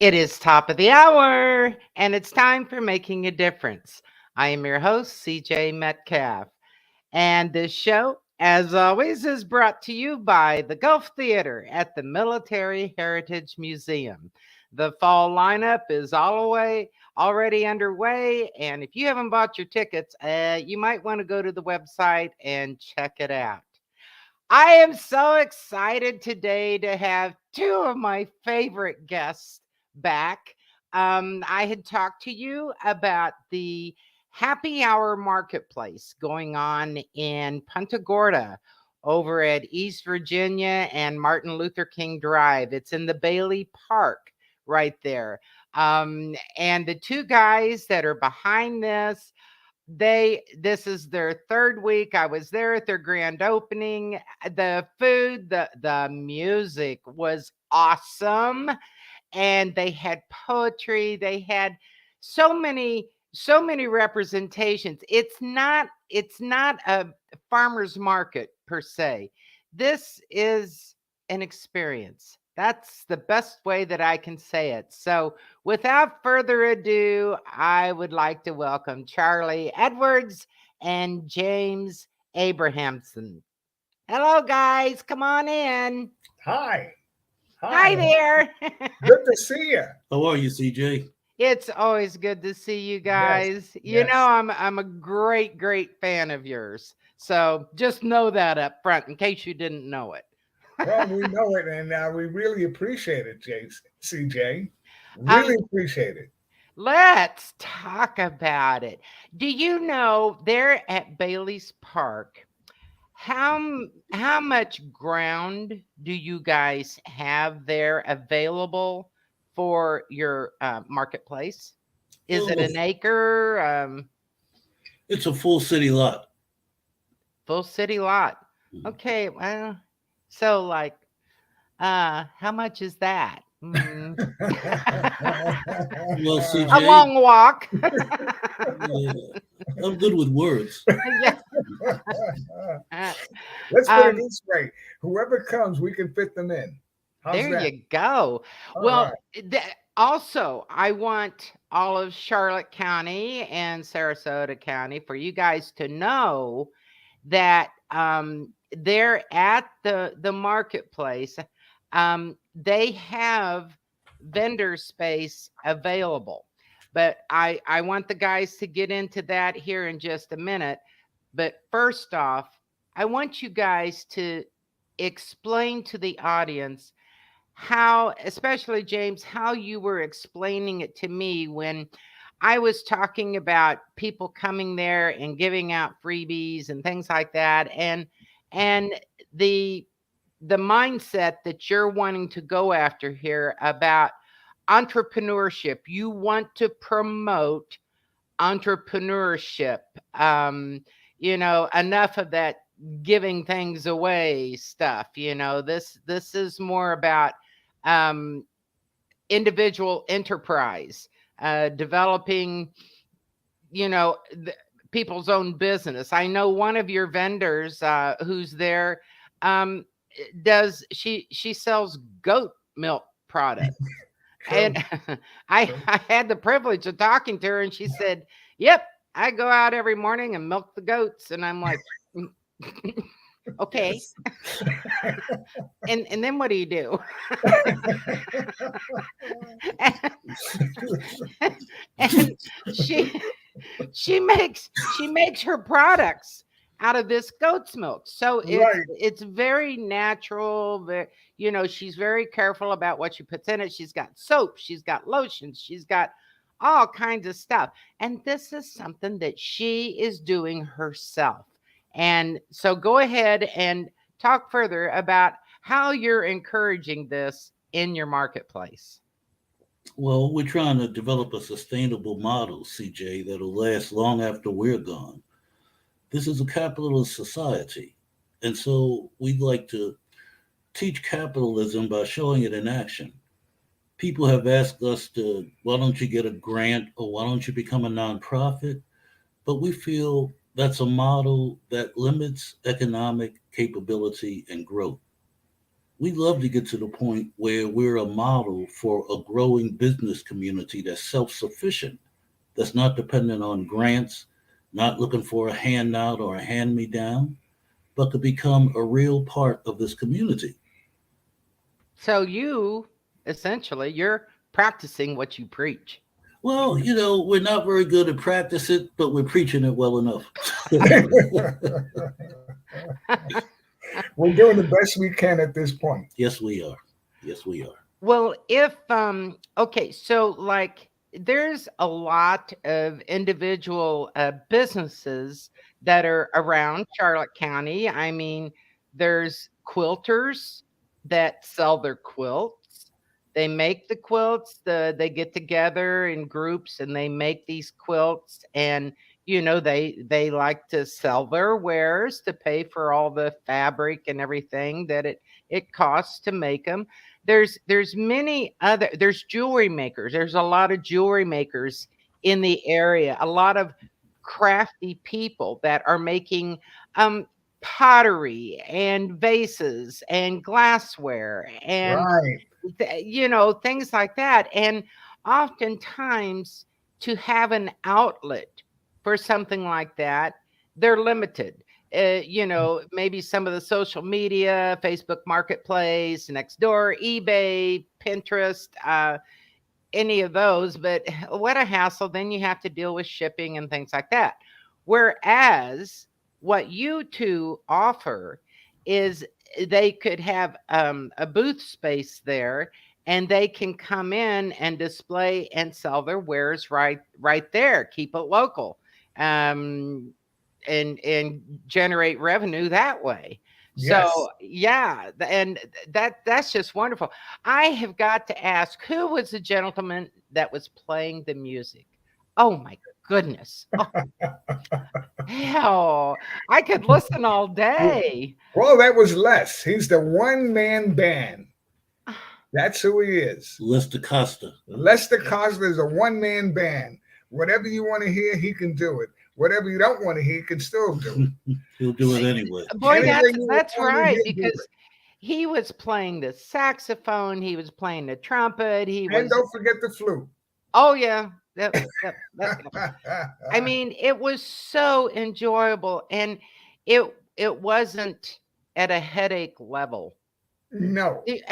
It is top of the hour, and it's time for Making a Difference. I am your host, CJ Metcalfe, and this show, as always, is brought to you by the Gulf Theater at the Military Heritage Museum. The fall lineup is already underway, and if you haven't bought your tickets, you might want to go to the website and check it out. I am so excited today to have two of my favorite guests back. I had talked to you about the happy hour marketplace going on in Punta Gorda over at East Virginia and Martin Luther King Drive. It's in the Bailey Park right there. And the two guys that are behind this is their third week. I was there at their grand opening. The food, the music was awesome, and they had poetry. They had so many representations. It's not a farmer's market per se. This is an experience. That's the best way that I can say it. So without further ado, I would like to welcome Charlie Edwards and James Abrahamson. Hello, guys. Come on in. Hi. Hi Hi. there. Good to see you. How are you, CJ? It's always good to see you Yes. guys. You know, Yes. I'm a great fan of yours. So just know that up front in case you didn't know it. Well, we know it, and we really appreciate it, CJ. Really um, appreciate it. let's talk about it. Do you know they're at Bailey's Park? How much ground do you guys have there available for your marketplace? Is it Oh, an acre? it's a full city lot. Full city lot. Mhm. Okay, well, so like, how much is that? Well, A CJ, long walk. I'm good with words. Yeah. Uh, Let's put it um, this way: whoever comes, we can fit them in. How's there that? you go. All Well, right. also, I want all of Charlotte County and Sarasota County for you guys to know that they're at the marketplace. They have vendor space available, but I want the guys to get into that here in just a minute. But first off, I want you guys to explain to the audience how, especially James, how you were explaining it to me when I was talking about people coming there and giving out freebies and things like that, and the the mindset that you're wanting to go after here about entrepreneurship. You want to promote entrepreneurship. Enough of that giving things away stuff. This is more about um, individual enterprise, developing, people's own business. I know one of your vendors who's there. Um, does she sells goat milk products? And True. I True. I had the privilege of talking to her, and she said, "Yep, I go out every morning and milk the goats." And I'm like, "Mm, okay." Yes. And then what do you do? And she she makes her products out of this goat's milk, so it's Right. it's very natural. She's very careful about what she puts in it. She's got soap, she's got lotions, she's got all kinds of stuff, and this is something that she is doing herself. And so go ahead and talk further about how you're encouraging this in your marketplace. Well, we're trying to develop a sustainable model, CJ, that'll last long after we're gone. This is a capitalist society. And so we'd like to teach capitalism by showing it in action. People have asked us to, why don't you get a grant or why don't you become a nonprofit? But we feel that's a model that limits economic capability and growth. We'd love to get to the point where we're a model for a growing business community that's self sufficient, that's not dependent on grants, not looking for a handout or a hand me down, but to become a real part of this community. So you essentially you're practicing what you preach. Well, we're not very good at practice it, but we're preaching it well enough. We're doing the best we can at this point. Yes, we are. Yes, we are. Well, if okay, so like there's a lot of individual businesses that are around Charlotte County. I mean, there's quilters that sell their quilts. They make the quilts, they get together in groups and they make these quilts, and they like to sell their wares to pay for all the fabric and everything that it costs to make them. There's many other there's jewelry makers. There's a lot of jewelry makers in the area. A lot of crafty people that are making um pottery and vases and glassware and Right. things like that. And oftentimes, to have an outlet for something like that, they're limited. Maybe some of the social media, Facebook Marketplace, Nextdoor, eBay, Pinterest, any of those. But what a hassle. Then you have to deal with shipping and things like that. Whereas what you two offer is they could have a booth space there, and they can come in and display and sell their wares right there. Keep it local, um, and generate revenue that way. So Yes. yeah, and that's just wonderful. I have got to ask, who was the gentleman that was playing the music? Oh my goodness. Oh, hell, I could listen all day. Well, that was Les. He's the one man band. That's who he is. Lester Costa. Lester Cosler is a one man band. Whatever you want to hear, he can do it. Whatever you don't want to hear, he can still do it. He'll do it anyway. Boy, Anything you that's want to right, hear, do because he was playing the saxophone, he was playing the trumpet, he it. And was don't forget the flute. oh yeah. Yep. I mean, it was so enjoyable, and it wasn't at a headache level. No. The-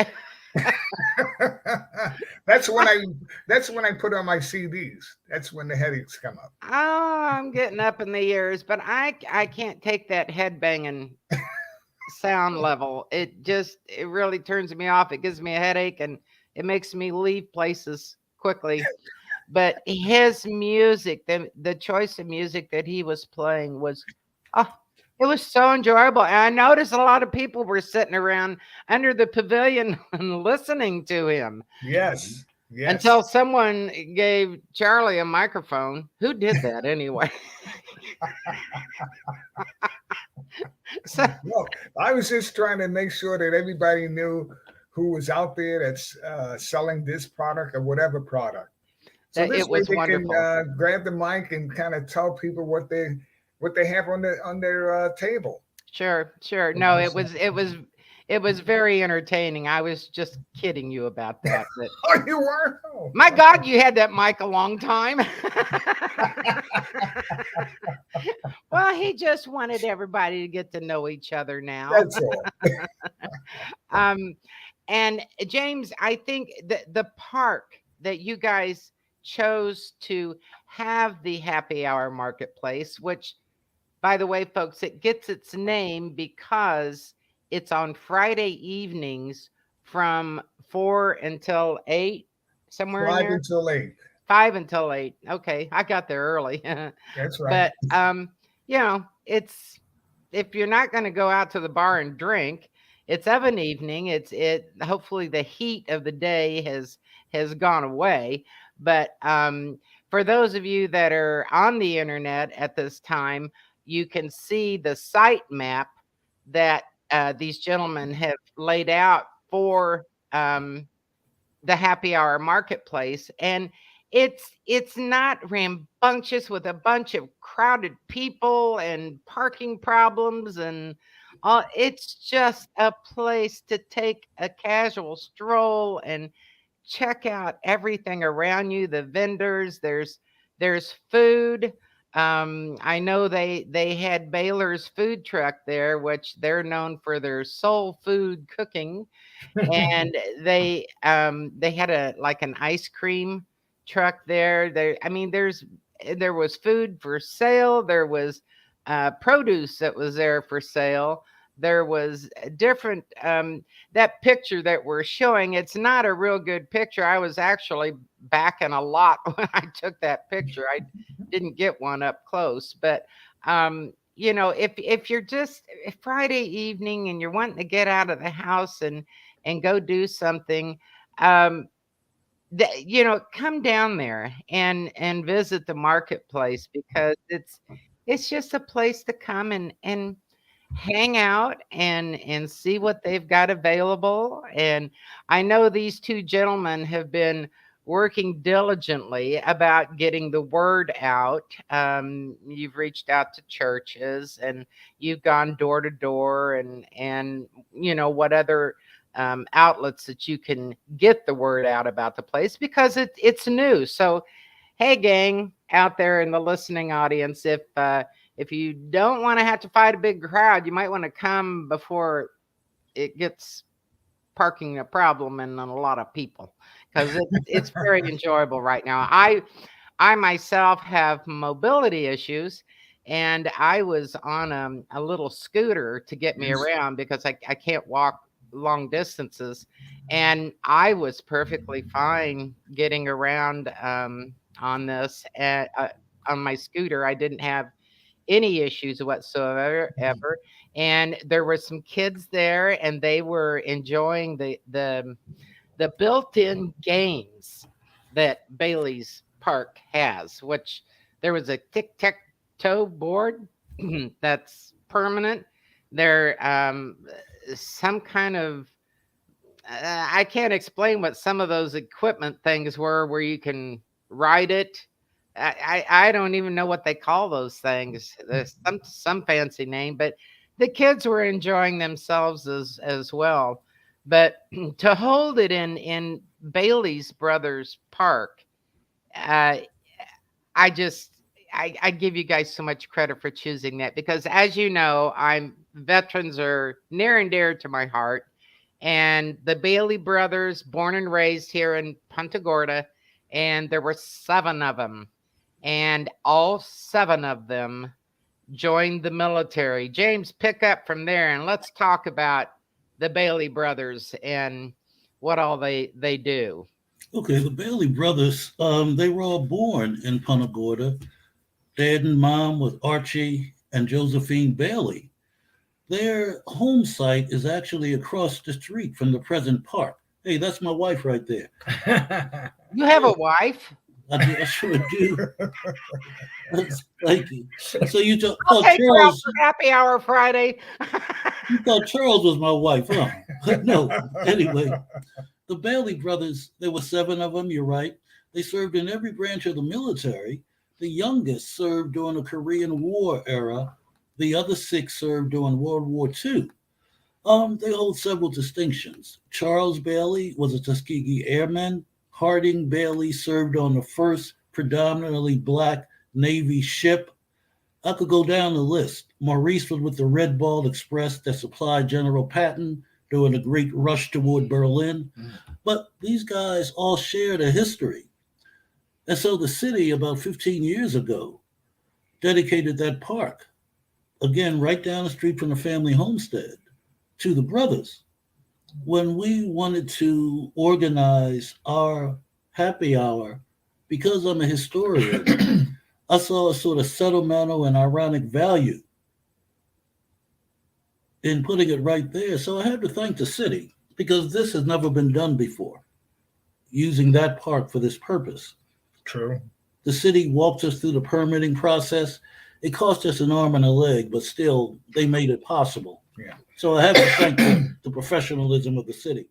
that's when I that's when I put on my CDs. That's when the headaches come up. Oh, I'm getting up in the years, but I can't take that head banging sound level. It really turns me off. It gives me a headache, and it makes me leave places quickly. But his music, the choice of music that he was playing was, oh, it was so enjoyable. And I noticed a lot of people were sitting around under the pavilion and listening to him Yes. Yes. until someone gave Charlie a microphone. Who did that anyway? So, No, I was just trying to make sure that everybody knew who was out there that's selling this product or whatever product. So that this it way was they can wonderful. grab the mic and kind of tell people what they have on their table. Sure, sure. You No, know, it was very entertaining. I was just kidding you about that, but oh, you were? Oh, my God, okay. you had that mic a long time. Well, he just wanted everybody to get to know each other now. That's all. Um, and James, I think the park that you guys chose to have the happy hour marketplace, which, by the way, folks, it gets its name because it's on Friday evenings from 4 until 8, somewhere in Five there. until eight. 5 until 8. Okay, I got there early. That's right. But it's if you're not going to go out to the bar and drink, it's of an evening. It hopefully the heat of the day has gone away. But for those of you that are on the internet at this time, you can see the site map that these gentlemen have laid out for the happy hour marketplace, and it's not rambunctious with a bunch of crowded people and parking problems and It's just a place to take a casual stroll and check out everything around you, the vendors, there's food. I know they had Baylor's food truck there, which they're known for their soul food cooking, and they had a like an ice cream truck there. I mean, there was food for sale. There was produce that was there for sale. There was different that picture that we're showing. It's not a real good picture. I was actually backing a lot when I took that picture. I didn't get one up close, but if you're just Friday evening and you're wanting to get out of the house and go do something, um, come down there and visit the marketplace because it's just a place to come and hang out and see what they've got available. And I know these two gentlemen have been working diligently about getting the word out. You've reached out to churches and you've gone door to door and what other outlets that you can get the word out about the place because it's new. So hey, gang out there in the listening audience, if you don't want to have to fight a big crowd, you might want to come before it gets parking a problem and a lot of people because it's very enjoyable right now. I myself have mobility issues, and I was on a little scooter to get me Yes. around because I can't walk long distances, and I was perfectly fine getting around on this on my scooter. I didn't have any issues whatsoever ever. And there were some kids there and they were enjoying the built-in games that Bailey's Park has, which there was a tic-tac-toe board that's permanent. There some kind of I can't explain what some of those equipment things were where you can ride it. I don't even know what they call those things. There's some fancy name, but the kids were enjoying themselves as well. But to hold it in Bailey's Brothers Park, uh, I just I give you guys so much credit for choosing that because as you know, I'm veterans are near and dear to my heart. And the Bailey brothers, born and raised here in Punta Gorda, and there were seven of them. And all seven of them joined the military. James, pick up from there and let's talk about the Bailey brothers and what all they do. Okay, the Bailey brothers, they were all born in Punta Gorda. Dad and mom was Archie and Josephine Bailey. Their home site is actually across the street from the present park. Hey, that's my wife right there. You have a wife? I sure do. Thank you. So you I'll thought take her out Charles, for happy hour Friday. you thought Charles was my wife, huh? No. Anyway, the Bailey brothers, there were seven of them. You're right. They served in every branch of the military. The youngest served during the Korean War era. The other six served during World War II. They hold several distinctions. Charles Bailey was a Tuskegee Airman. Harding Bailey served on the first predominantly black Navy ship. I could go down the list. Maurice was with the Red Ball Express that supplied General Patton during the Great Rush toward Berlin. But these guys all shared a history. And so the city, about 15 years ago, dedicated that park, again, right down the street from the family homestead, to the brothers. When we wanted to organize our happy hour, because I'm a historian, I saw a sort of sentimental and ironic value in putting it right there. So I had to thank the city because this has never been done before, using that park for this purpose. True. The city walked us through the permitting process. It cost us an arm and a leg, but still, they made it possible. Yeah. So I have to thank the professionalism of the city.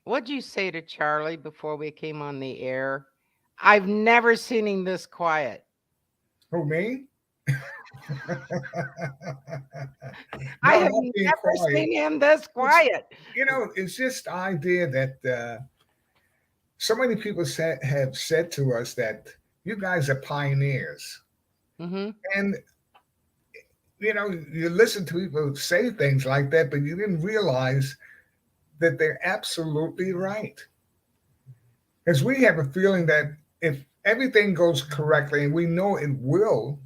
What'd you say to Charlie before we came on the air? I've never seen him this quiet. Who, me? I No, have not being never quiet. seen him this quiet. It's just the idea that so many people have said to us that you guys are pioneers. Hmm. And, you listen to people say things like that, but you didn't realize that they're absolutely right. Because we have a feeling that if everything goes correctly, and we know it will,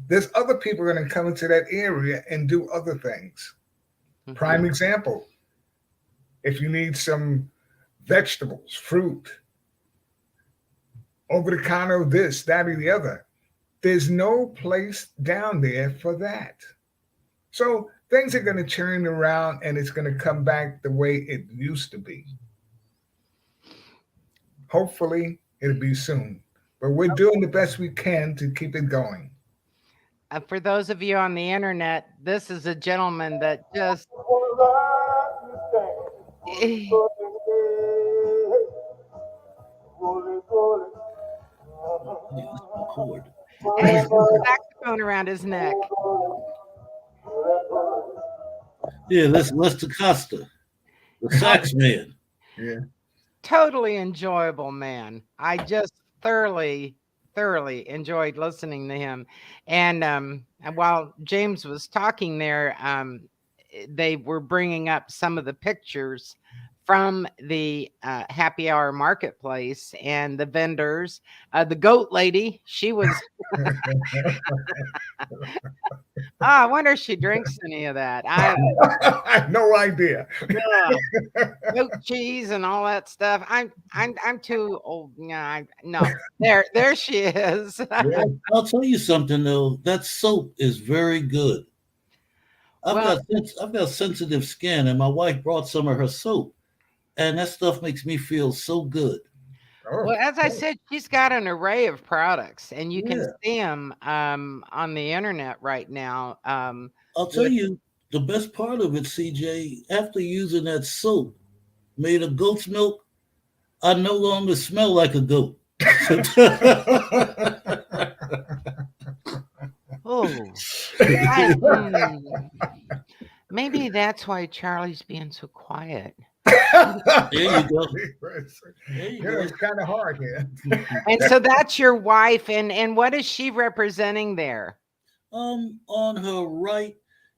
there's other people going to come into that area and do other things. Prime example, if you need some vegetables, fruit, over the counter, this, that, or the other, there's no place down there for that. So things are going to turn around and it's going to come back the way it used to be. Hopefully, it'll be soon. But we're doing the best we can to keep it going. For those of you on the internet, this is a gentleman that just Hey, that's my chord. and he's got a saxophone around his neck. Yeah, that's Lester Costa, the sax man. Yeah. Totally enjoyable man. I just thoroughly enjoyed listening to him. And while James was talking there, they were bringing up some of the pictures from the happy hour marketplace and the vendors. The goat lady, she was. I wonder if she drinks any of that. I have no idea. Goat cheese and all that stuff. I'm too old. No. There she is. Yeah. I'll tell you something though. That soap is very good. Well, I've got sensitive skin, and my wife brought some of her soap, and that stuff makes me feel so good. Oh, well, as I said, she's got an array of products, and you can Yeah, see them on the internet right now. I'll tell With you the best part of it, CJ. After using that soap made of goat's milk, I no longer smell like a goat. oh, maybe that's why Charlie's being so quiet. There you go. There you go. It's kind of hard here. And so that's your wife, and what is she representing there? On her right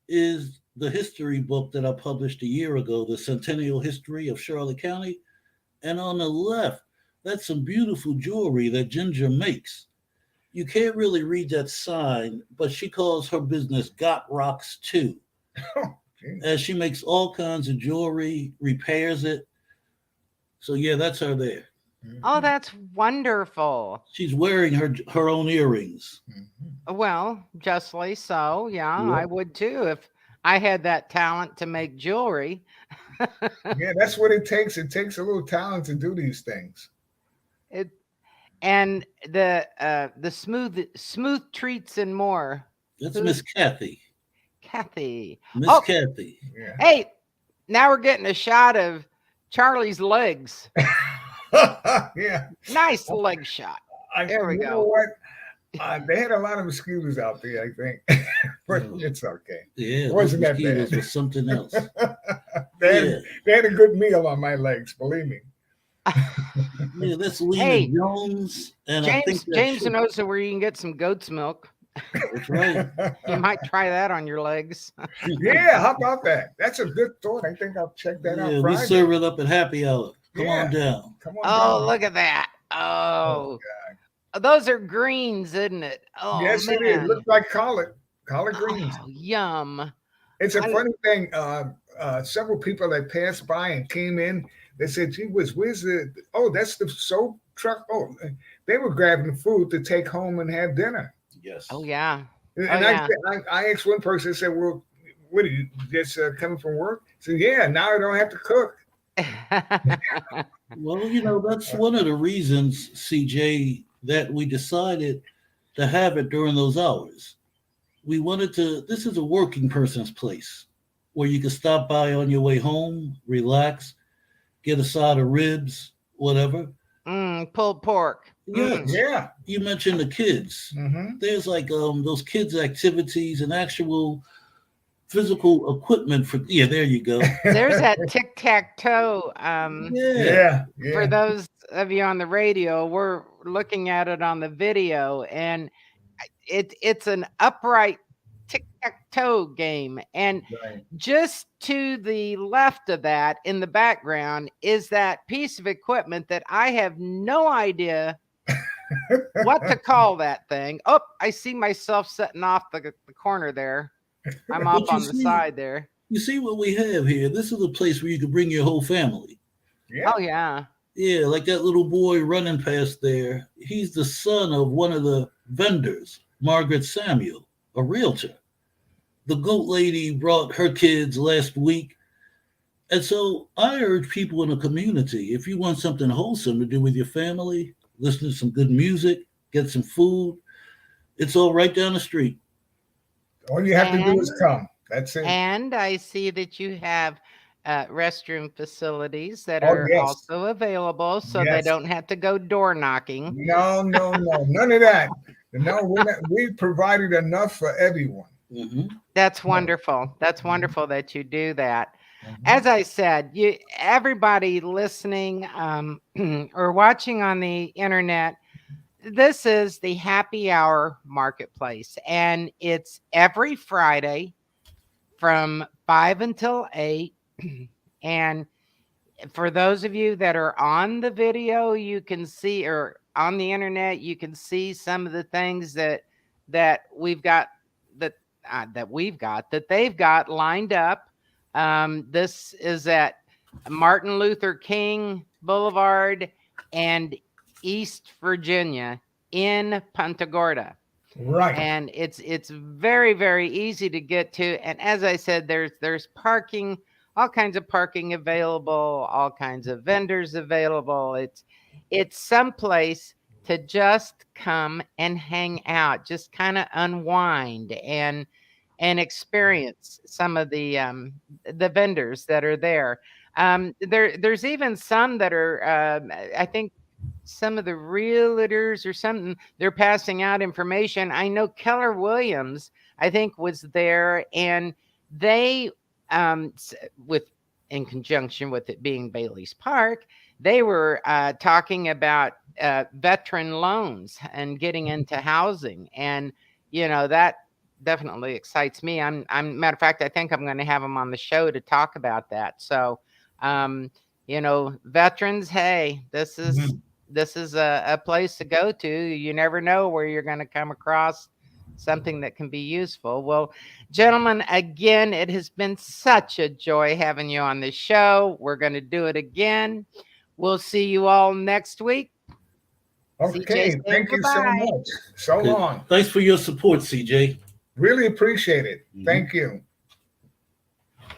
is the history book that I published a year ago, the Centennial History of Charlotte County. And on the left, that's some beautiful jewelry that Ginger makes. You can't really read that sign, but she calls her business Got Rocks Too. And she makes all kinds of jewelry, repairs it. So yeah, that's her there. Oh, that's wonderful. She's wearing her own earrings. Well, justly so. Yeah, Yeah. I would too if I had that talent to make jewelry. Yeah, that's what it takes. It takes a little talent to do these things. It and the smooth treats and more. That's Who's Miss Kathy. Kathy? Miss Oh, Kathy. Yeah. hey, now we're getting a shot of Charlie's legs. Yeah. Nice leg shot. There we You know go. what? They had a lot of mosquitoes out there, I think, but it's okay. Yeah, It those wasn't that mosquitoes bad. was something else. They had a good meal on my legs, believe me. Yeah, that's Lena Hey, Jones, and I think James that's knows where you can get some goat's milk. that's right. You might try that on your legs. Yeah, how about that? That's a good thought. I think I'll check that out Yeah, we Friday. serve it up at happy hour. Come Yeah. on down. Come on Oh, down. look at that. Oh, Oh, those are greens, isn't it? Oh, yes, it man. is. Looks like collard greens. Oh, yum. It's a I- funny thing. Several people that passed by and came in, they said, "Gee whiz, where's the? Oh, that's the soap truck." Oh, they were grabbing food to take home and have dinner. Yes. Oh, yeah. And Oh, yeah. I asked one person, I said, "Well, what are you just coming from work?" I said, "Yeah, now I don't have to cook." Well, that's one of the reasons, CJ, that we decided to have it during those hours. We wanted to, this is a working person's place where you can stop by on your way home, relax, get a side of ribs, whatever. Pulled pork. Yes. Yeah. You mentioned the kids. Mm-hmm. There's like those kids activities and actual physical equipment for. Yeah, there you go. There's that tic-tac-toe. Yeah. Yeah. For Yeah. those of you on the radio, we're looking at it on the video, and it's an upright tic-tac-toe game. And Right. just to the left of that in the background is that piece of equipment that I have no idea what to call that thing. Oh, I see myself setting off the corner there. I'm off But you on the see, side there. you see what we have here. This is a place where you can bring your whole family. Yeah. Oh yeah. Yeah, like that little boy running past there. He's the son of one of the vendors, Margaret Samuel, a realtor. The goat lady brought her kids last week. And so I urge people in the community, if you want something wholesome to do with your family, listen to some good music, get some food, it's all right down the street. All you have to do is And come. That's it. and I see that you have restroom facilities that Oh are yes. also available, so they Yes. don't have to go door knocking. No, no, no. None of that. No, we provided enough for everyone. Hmm. That's Yeah. wonderful. That's wonderful that you do that. Mhm. As I said, everybody listening or watching on the internet, this is the Happy Hour Marketplace, and it's every Friday from 5 until 8. And for those of you that are on the video, you can see, or on the internet, you can see some of the things that we've got that that they've got lined up. This is at Martin Luther King Boulevard and East Virginia in Punta Gorda. Right. And it's very, very easy to get to. And as I said, there's parking, all kinds of parking available, all kinds of vendors available. It's someplace to just come and hang out, just kind of unwind and experience some of the vendors that are there. There's even some that are I think some of the realtors or something, they're passing out information. I know Keller Williams, I think, was there, and they with in conjunction with it being Bailey's Park, they were talking about veteran loans and getting into housing. And that definitely excites me. I'm matter of fact, I think I'm going to have them on the show to talk about that. So veterans, hey, this is Mhm. this is a place to go to. You never know where you're going to come across something that can be useful. Well, gentlemen, again, it has been such a joy having you on the show. We're going to do it again. We'll see you all next week. CJ Okay. saying Thank you so goodbye. much. So Okay. long. Thanks for your support, CJ. Really appreciate it. Mhm. Thank you.